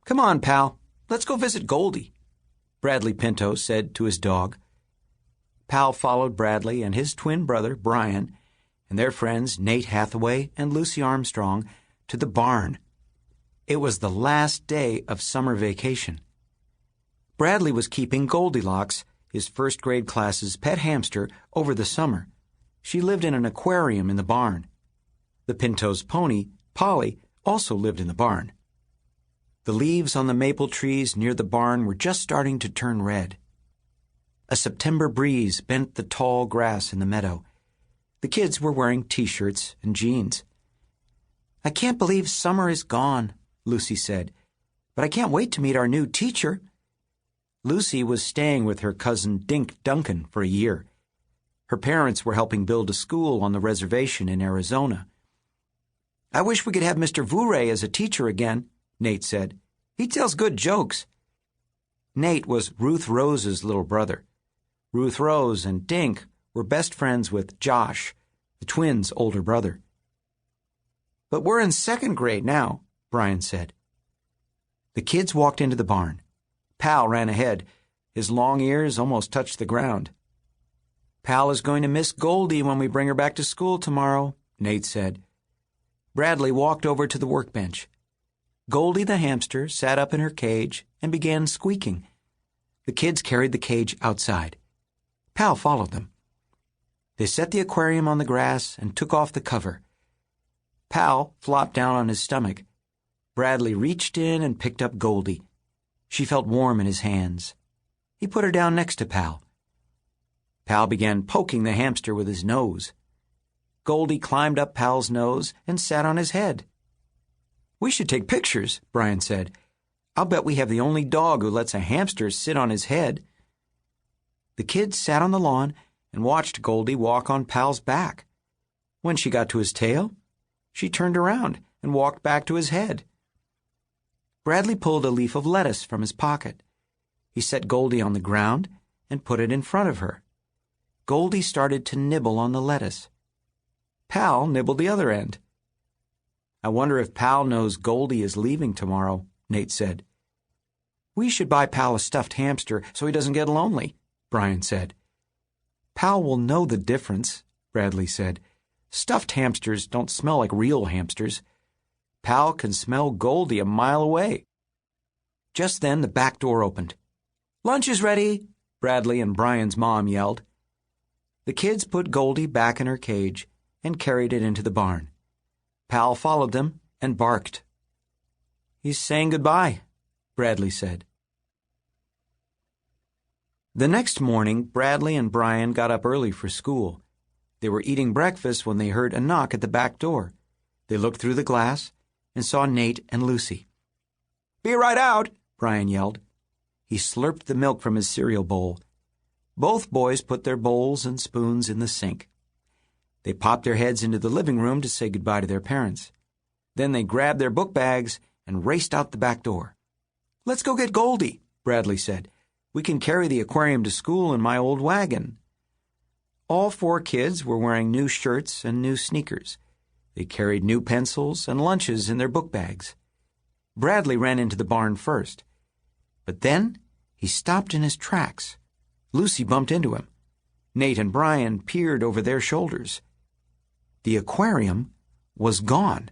"Come on, pal. Let's go visit Goldi," Bradley Pinto said to his dog. Pal followed Bradley and his twin brother, Brian, and their friends Nate Hathaway and Lucy Armstrong to the barn. It was the last day of summer vacation. Bradley was keeping Goldilocks, his first-grade class's pet hamster, over the summer. She lived in an aquarium in the barn. The Pinto's pony, Polly, also lived in the barn. The leaves on the maple trees near the barn were just starting to turn red. A September breeze bent the tall grass in the meadow. The kids were wearing T-shirts and jeans. "I can't believe summer is gone," Lucy said, "but I can't wait to meet our new teacher." Lucy was staying with her cousin Dink Duncan for a year. Her parents were helping build a school on the reservation in Arizona. "I wish we could have Mr. Vouray as a teacher again," Nate said. "He tells good jokes." Nate was Ruth Rose's little brother. Ruth Rose and Dink were best friends with Josh, the twins' older brother. "But we're in second grade now," Brian said. The kids walked into the barn. Pal ran ahead. His long ears almost touched the ground. "Pal is going to miss Goldi when we bring her back to school tomorrow," Nate said. Bradley walked over to the workbench. Goldi the hamster sat up in her cage and began squeaking. The kids carried the cage outside. Pal followed them. They set the aquarium on the grass and took off the cover. Pal flopped down on his stomach. Bradley reached in and picked up Goldi. She felt warm in his hands. He put her down next to Pal. Pal began poking the hamster with his nose. Goldi climbed up Pal's nose and sat on his head. "We should take pictures," Brian said. "I'll bet we have the only dog who lets a hamster sit on his head." The kids sat on the lawn and watched Goldi walk on Pal's back. When she got to his tail, she turned around and walked back to his head. Bradley pulled a leaf of lettuce from his pocket. He set Goldi on the ground and put it in front of her. Goldi started to nibble on the lettuce. Pal nibbled the other end. "I wonder if Pal knows Goldi is leaving tomorrow," Nate said. "We should buy Pal a stuffed hamster so he doesn't get lonely," Brian said. "Pal will know the difference," Bradley said. "Stuffed hamsters don't smell like real hamsters. Pal can smell Goldi a mile away." Just then the back door opened. "Lunch is ready," Bradley and Brian's mom yelled. The kids put Goldi back in her cage and carried it into the barn. Pal followed them and barked. "He's saying goodbye," Bradley said. The next morning, Bradley and Brian got up early for school. They were eating breakfast when they heard a knock at the back door. They looked through the glass and saw Nate and Lucy. "Be right out," Brian yelled. He slurped the milk from his cereal bowl. Both boys put their bowls and spoons in the sink. They popped their heads into the living room to say goodbye to their parents. Then they grabbed their book bags and raced out the back door. "Let's go get Goldi," Bradley said. "We can carry the aquarium to school in my old wagon." All four kids were wearing new shirts and new sneakers. They carried new pencils and lunches in their book bags. Bradley ran into the barn first. But then he stopped in his tracks. Lucy bumped into him. Nate and Brian peered over their shoulders. The aquarium was gone.